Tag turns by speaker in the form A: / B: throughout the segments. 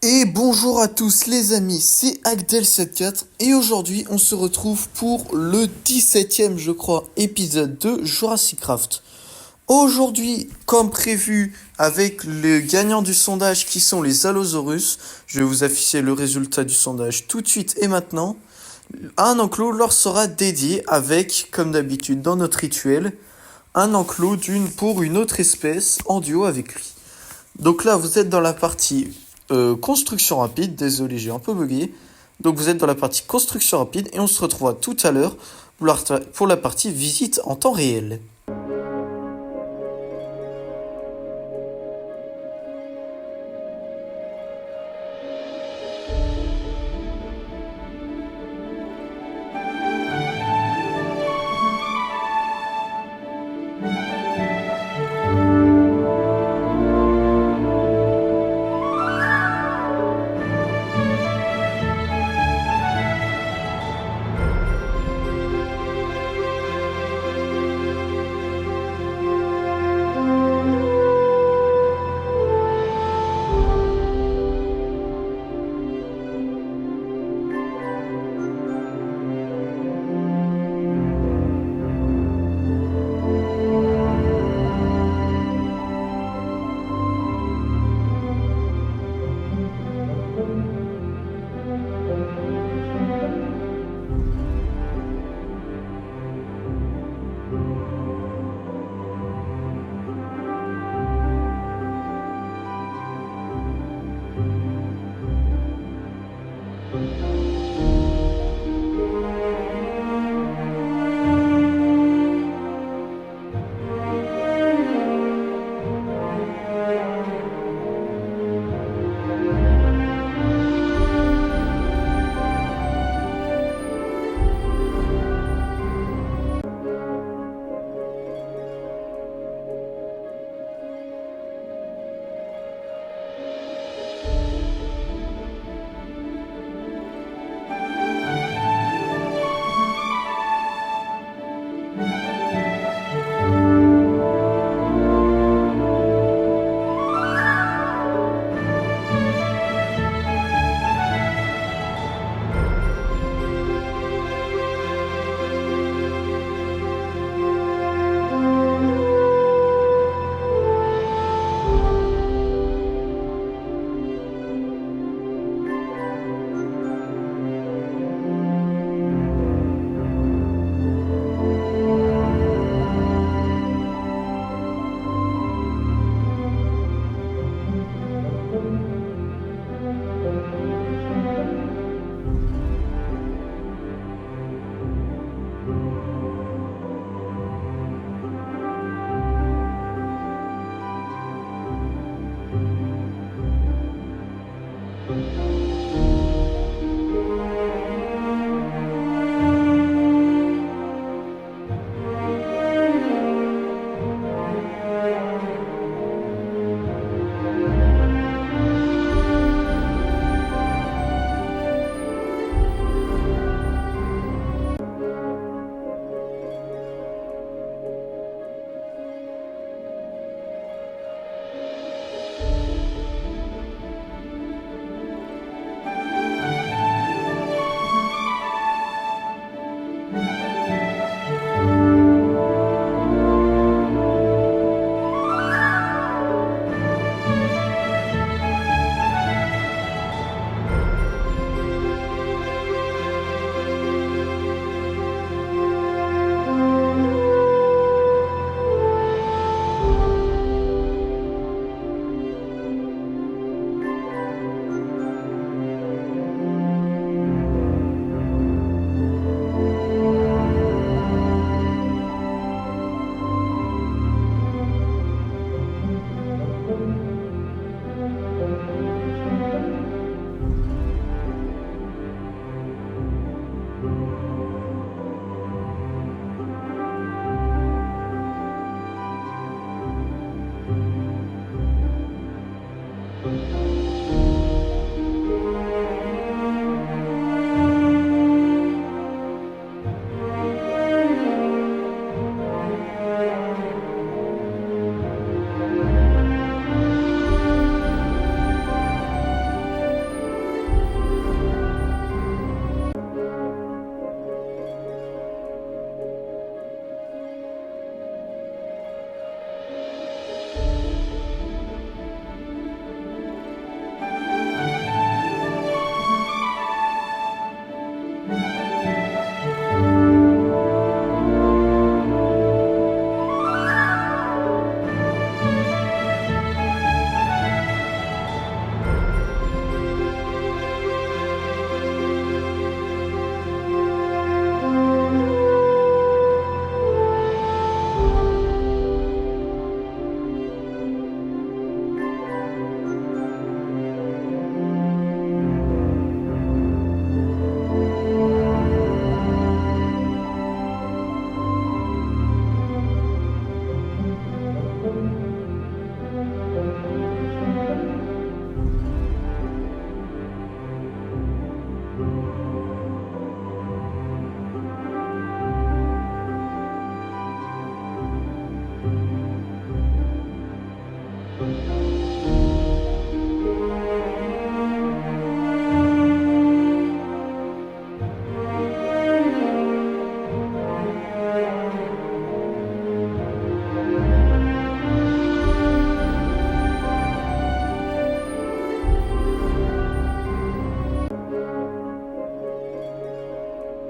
A: Et bonjour à tous les amis, c'est Agdel74 et aujourd'hui on se retrouve pour le 17e je crois épisode de Jurassic Craft. Aujourd'hui, comme prévu, avec le gagnant du sondage qui sont les Allosaurus, je vais vous afficher le résultat du sondage tout de suite et maintenant. Un enclos leur sera dédié avec, comme d'habitude dans notre rituel, un enclos pour une autre espèce en duo avec lui. Donc là, vous êtes dans la partie construction rapide. Désolé, j'ai un peu bugué. Donc vous êtes dans la partie construction rapide et on se retrouvera tout à l'heure pour la partie visite en temps réel.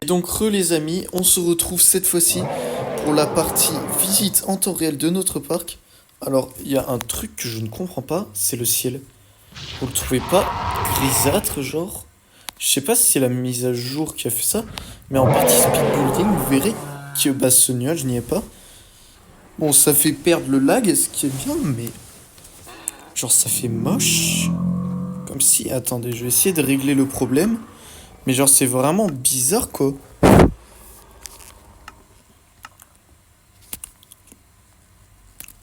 A: Donc les amis, on se retrouve cette fois-ci pour la partie visite en temps réel de notre parc. Alors, il y a un truc que je ne comprends pas, c'est le ciel. Vous le trouvez pas grisâtre, genre? Je sais pas si c'est la mise à jour qui a fait ça, mais en partie speed building, vous verrez que ce nuage n'y est pas. Bon, ça fait perdre le lag, ce qui est bien, mais... genre, ça fait moche. Comme si... Attendez, je vais essayer de régler le problème. Mais genre, c'est vraiment bizarre, quoi.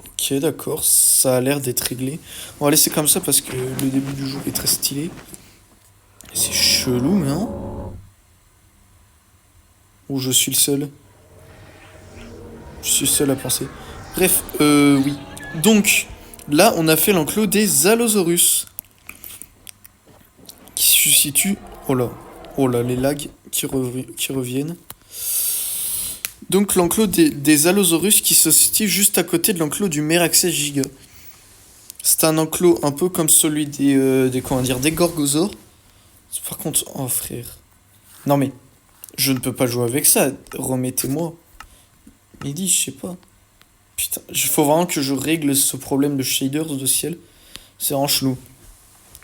A: Ok, d'accord, ça a l'air d'être réglé. On va laisser comme ça parce que le début du jour est très stylé. C'est chelou, non? Ou je suis le seul? Je suis seul à penser. Bref, oui. Donc, là, on a fait l'enclos des Allosaurus. Qui se situe... Oh là, les lags qui reviennent. Donc, l'enclos des Allosaurus qui se situe juste à côté de l'enclos du Meraxes Giga. C'est un enclos un peu comme celui des Gorgosaures. Par contre... Oh, frère. Non, mais... je ne peux pas jouer avec ça. Remettez-moi. Midi, je sais pas. Putain, il faut vraiment que je règle ce problème de shaders de ciel. C'est vraiment chelou.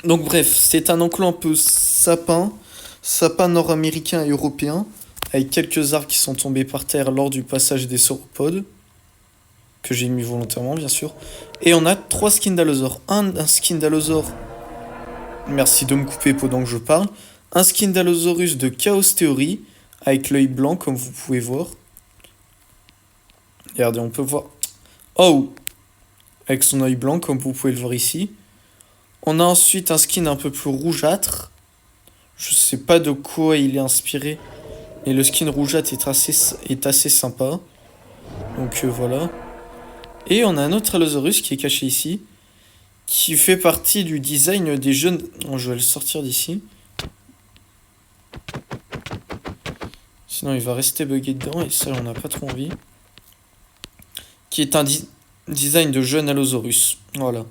A: Donc bref, c'est un enclos un peu sapin nord-américain et européen, avec quelques arbres qui sont tombés par terre lors du passage des sauropodes, que j'ai mis volontairement bien sûr. Et on a 3 skins d'allosaures. Un skin d'allosaure, merci de me couper pendant que je parle. Un skin d'allosaurus de Chaos Theory, avec l'œil blanc comme vous pouvez voir. Regardez, on peut voir... Oh! Avec son œil blanc, comme vous pouvez le voir ici. On a ensuite un skin un peu plus rougeâtre. Je sais pas de quoi il est inspiré. Mais le skin rougeâtre est assez sympa. Donc voilà. Et on a un autre Allosaurus qui est caché ici. Qui fait partie du design des jeunes... Oh, je vais le sortir d'ici. Sinon il va rester bugué dedans. Et ça, on n'a pas trop envie. Qui est un design de jeune Allosaurus. Voilà.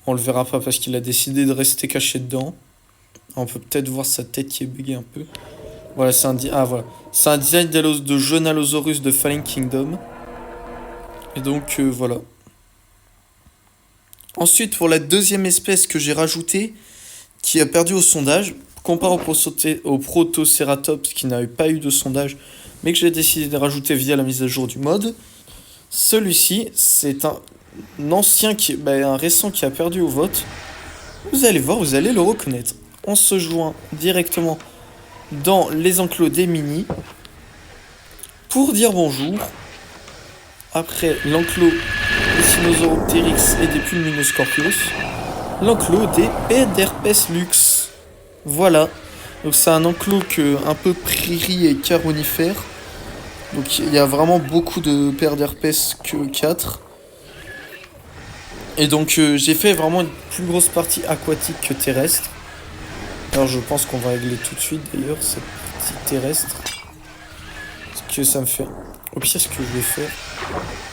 A: On le verra pas parce qu'il a décidé de rester caché dedans. On peut peut-être voir sa tête qui est buggée un peu. Voilà, c'est un, voilà. C'est un design de jeune Allosaurus de Fallen Kingdom. Et donc, voilà. Ensuite, pour la deuxième espèce que j'ai rajoutée, qui a perdu au sondage, comparé au Protoceratops qui n'avait pas eu de sondage, mais que j'ai décidé de rajouter via la mise à jour du mode. Celui-ci, c'est un ancien, un récent qui a perdu au vote. Vous allez voir, vous allez le reconnaître. On se joint directement dans les enclos des mini pour dire bonjour. Après l'enclos des Sinosauropteryx et des Pulminoscorpius, l'enclos des Pederpes Lux. Voilà. Donc c'est un enclos un peu prairie et caronifère. Donc il y a vraiment beaucoup de paires d'herpès que 4. Et donc j'ai fait vraiment une plus grosse partie aquatique que terrestre. Alors je pense qu'on va régler tout de suite d'ailleurs cette partie terrestre. Parce que ça me fait... Au pire ce que je vais faire...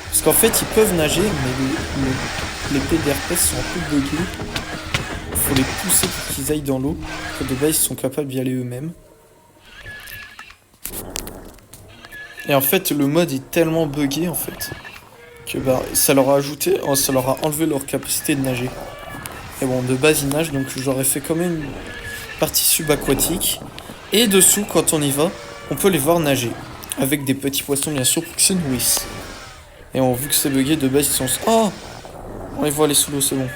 A: Parce qu'en fait ils peuvent nager mais les paires d'herpès sont un peu buggés. Il faut les pousser pour qu'ils aillent dans l'eau. Que de base ils sont capables d'y aller eux-mêmes. Et en fait, le mode est tellement buggé en fait que ça leur a enlevé leur capacité de nager. Et bon, de base ils nagent, donc j'aurais fait quand même une partie subaquatique. Et dessous, quand on y va, on peut les voir nager avec des petits poissons bien sûr pour qu'ils se nourrissent. Et vu que c'est buggé, de base ils sont... Oh, on les voit aller sous l'eau, c'est bon.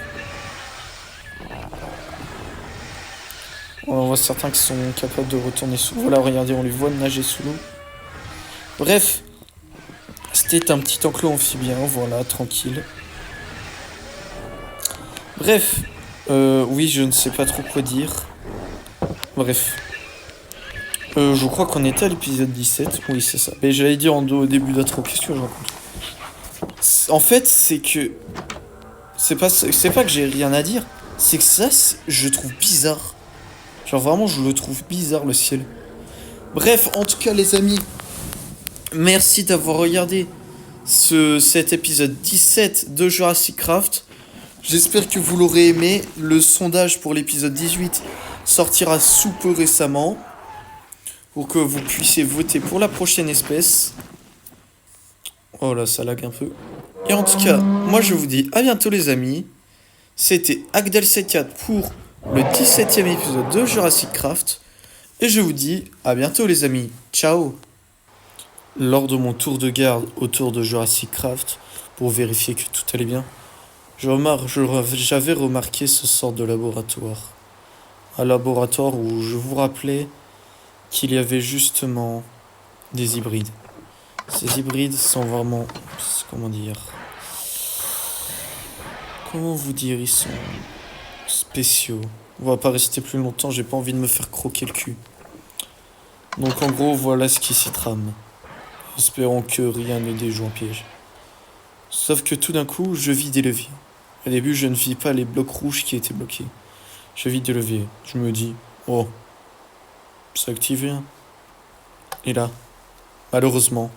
A: On voit certains qui sont capables de retourner sous l'eau. Voilà, regardez, on les voit nager sous l'eau. Bref, c'était un petit enclos amphibien, voilà, tranquille. Bref, oui, je ne sais pas trop quoi dire. Bref. Je crois qu'on était à l'épisode 17, oui, c'est ça. Mais j'allais dire au début d'intro, qu'est-ce que je raconte? En fait, c'est que... C'est pas que j'ai rien à dire, c'est que ça, je trouve bizarre. Genre vraiment, je le trouve bizarre, le ciel. Bref, en tout cas, les amis... Merci d'avoir regardé cet épisode 17 de Jurassic Craft. J'espère que vous l'aurez aimé. Le sondage pour l'épisode 18 sortira sous peu récemment. pour que vous puissiez voter pour la prochaine espèce. Oh là, ça lag un peu. Et en tout cas, moi je vous dis à bientôt les amis. C'était Agdel74 pour le 17e épisode de Jurassic Craft. Et je vous dis à bientôt les amis. Ciao. Lors de mon tour de garde autour de Jurassic Craft, pour vérifier que tout allait bien, j'avais remarqué ce sort de laboratoire. Un laboratoire où je vous rappelais qu'il y avait justement des hybrides. Ces hybrides sont vraiment... Comment dire... Comment vous dire, ils sont spéciaux. On va pas rester plus longtemps, j'ai pas envie de me faire croquer le cul. Donc en gros, voilà ce qui s'y trame. Espérons que rien ne déjoue en piège. Sauf que tout d'un coup, je vis des leviers. Au début, je ne vis pas les blocs rouges qui étaient bloqués. Je vis des leviers. Je me dis, oh, ça active rien. Et là, malheureusement,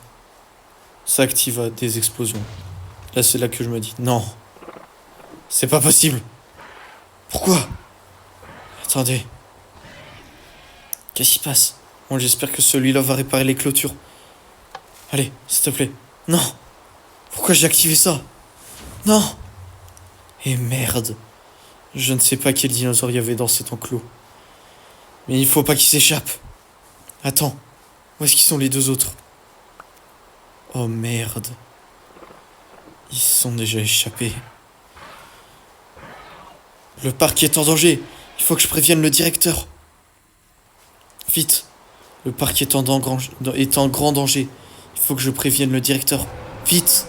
A: ça activa des explosions. Là, c'est là que je me dis, non, c'est pas possible. Pourquoi? Attendez. Qu'est-ce qui se passe? Bon, j'espère que celui-là va réparer les clôtures. Allez, s'il te plaît. Non. Pourquoi j'ai activé ça? Non. Et merde. Je ne sais pas quel dinosaure il y avait dans cet enclos. Mais il faut pas qu'il s'échappe. Attends. Où est-ce qu'ils sont les deux autres? Oh merde. Ils se sont déjà échappés. Le parc est en danger. Il faut que je prévienne le directeur. Vite. Le parc est en grand danger. Il faut que je prévienne le directeur. Vite.